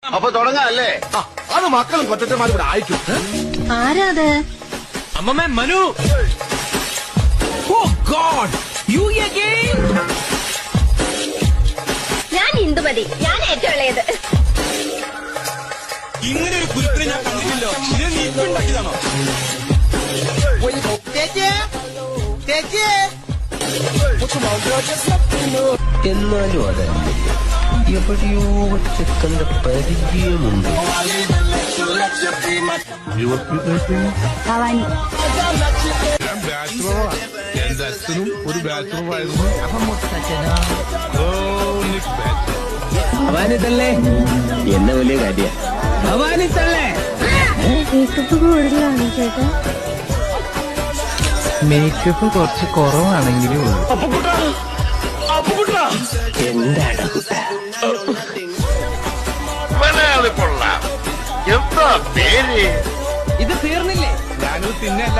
അപ്പൊ തുടങ്ങാല്ലേ? അത് മക്കളും കൊച്ചന്മാരും കൂടെ അയക്കും. ആരാ അത്? അമ്മമ്മ Manu. Oh God, you again? ഞാൻ ഇന്ദുമതി, ഞാൻ ഏറ്റവും ഇളയത്. ഇങ്ങനെ ഒരു കുരുത്തിനെ ഞാൻ കണ്ടിട്ടില്ലോ. ഇത് നീ ഇപ്പൊ ഉണ്ടാക്കിയതാണോ? എന്നാലും അതല്ല, എവിടെയോ ചെക്കന്റെ പരിചയമുണ്ട്. ഭവാനി. എന്റെ അച്ഛനും ഒരു ബാച്ചുലറായിരുന്നു. ഭവാനിത്തല്ലേ എന്നെ വലിയ കാര്യ. ഭവാനിത്തല്ലേ മേക്കപ്പ് കൂടുതലാണ് ചേട്ടാ. മേക്കപ്പ് കുറച്ച് കുറവാണെങ്കിലും എന്റെ അടകുട്ട മലയാളി കൊള്ളാം. എന്താ പേര്? ഇത് തീർന്നില്ലേ? ഞാനത് തിന്നല്ല.